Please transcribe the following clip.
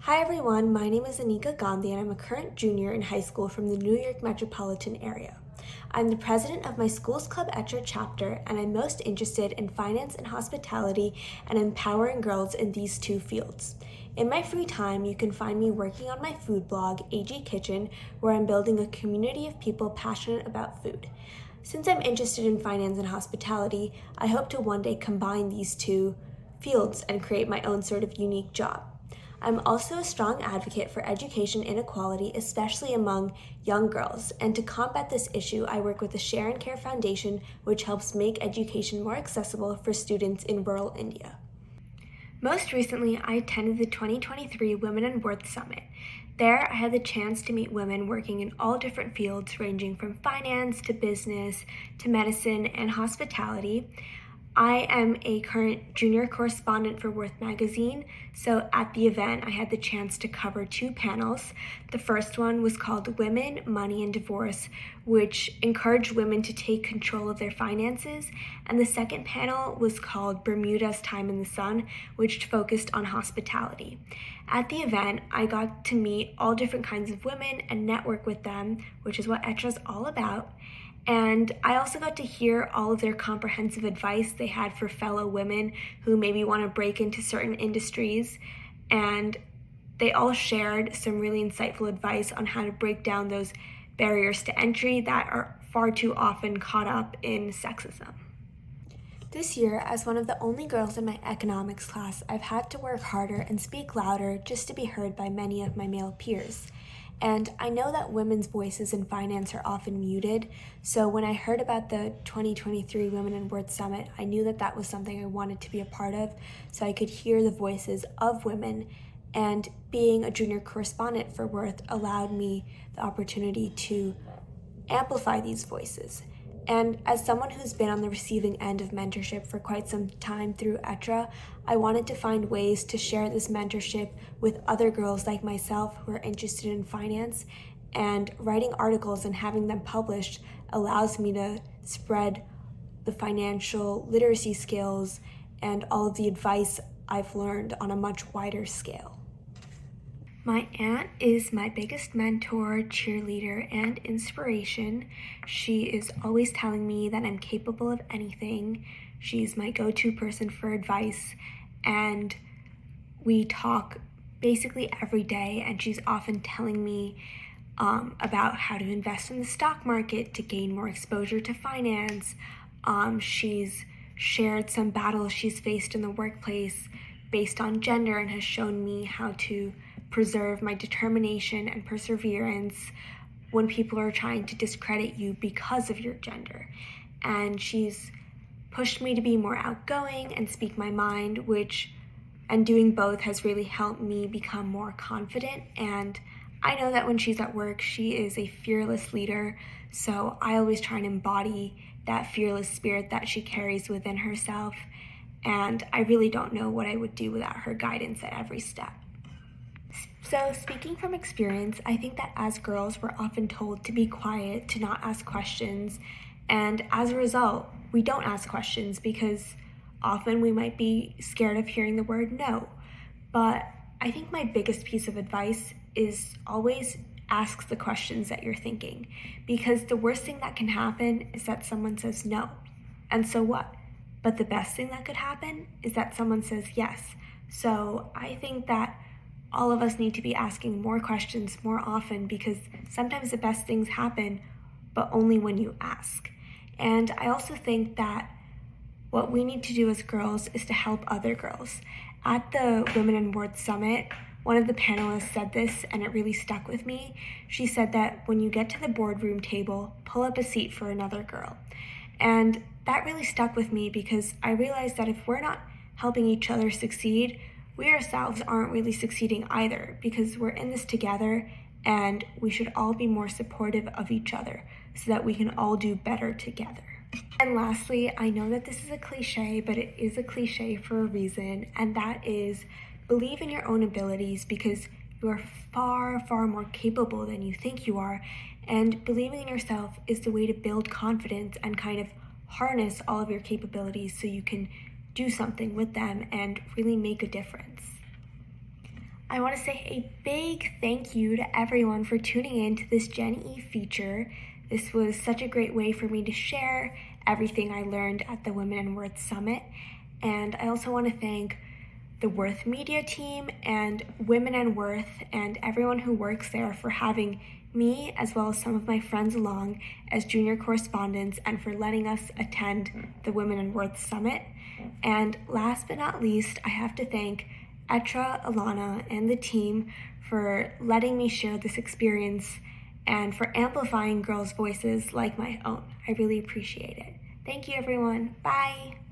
Hi everyone, my name is Anika Gandhi and I'm a current junior in high school from the New York metropolitan area. I'm the president of my school's Club Etre chapter and I'm most interested in finance and hospitality and empowering girls in these two fields. In my free time, you can find me working on my food blog, AG Kitchen, where I'm building a community of people passionate about food. Since I'm interested in finance and hospitality, I hope to one day combine these two fields and create my own sort of unique job. I'm also a strong advocate for education inequality, especially among young girls. And to combat this issue, I work with the Share and Care Foundation, which helps make education more accessible for students in rural India. Most recently, I attended the 2023 Women in Worth Summit. There, I had the chance to meet women working in all different fields, ranging from finance to business to medicine and hospitality. I am a current junior correspondent for Worth magazine, so at the event I had the chance to cover two panels. The first one was called Women, Money, and Divorce, which encouraged women to take control of their finances, and the second panel was called Bermuda's Time in the Sun, which focused on hospitality. At the event, I got to meet all different kinds of women and network with them, which is what Etre is all about. And I also got to hear all of their comprehensive advice they had for fellow women who maybe want to break into certain industries. And they all shared some really insightful advice on how to break down those barriers to entry that are far too often caught up in sexism. This year, as one of the only girls in my economics class, I've had to work harder and speak louder just to be heard by many of my male peers. And I know that women's voices in finance are often muted, so when I heard about the 2023 Women in Worth Summit, I knew that that was something I wanted to be a part of, so I could hear the voices of women, and being a junior correspondent for Worth allowed me the opportunity to amplify these voices. And as someone who's been on the receiving end of mentorship for quite some time through Etre, I wanted to find ways to share this mentorship with other girls like myself who are interested in finance, and writing articles and having them published allows me to spread the financial literacy skills and all of the advice I've learned on a much wider scale. My aunt is my biggest mentor, cheerleader, and inspiration. She is always telling me that I'm capable of anything. She's my go-to person for advice, and we talk basically every day, and she's often telling me about how to invest in the stock market to gain more exposure to finance. She's shared some battles she's faced in the workplace based on gender and has shown me how to preserve my determination and perseverance when people are trying to discredit you because of your gender. And she's pushed me to be more outgoing and speak my mind, and doing both has really helped me become more confident. And I know that when she's at work, she is a fearless leader, so I always try and embody that fearless spirit that she carries within herself. And I really don't know what I would do without her guidance at every step. So, speaking from experience, I think that as girls, we're often told to be quiet, to not ask questions, and as a result, we don't ask questions because often we might be scared of hearing the word no. But I think my biggest piece of advice is always ask the questions that you're thinking, because the worst thing that can happen is that someone says no. And so what? But the best thing that could happen is that someone says yes. So I think that all of us need to be asking more questions more often, because sometimes the best things happen, but only when you ask. And I also think that what we need to do as girls is to help other girls. At the Women in Worth Summit, one of the panelists said this, and it really stuck with me. She said that when you get to the boardroom table, pull up a seat for another girl. And that really stuck with me because I realized that if we're not helping each other succeed, we ourselves aren't really succeeding either, because we're in this together and we should all be more supportive of each other so that we can all do better together. And lastly, I know that this is a cliche, but it is a cliche for a reason, and that is believe in your own abilities, because you are far, far more capable than you think you are, and believing in yourself is the way to build confidence and kind of harness all of your capabilities so you can do something with them and really make a difference. I want to say a big thank you to everyone for tuning in to this Gen E feature. This was such a great way for me to share everything I learned at the Women in Worth Summit. And I also want to thank the Worth Media team and Women in Worth and everyone who works there for having me as well as some of my friends along as junior correspondents and for letting us attend the Women in Worth Summit. And last but not least, I have to thank Etre, Alana, and the team for letting me share this experience and for amplifying girls' voices like my own. I really appreciate it. Thank you, everyone. Bye.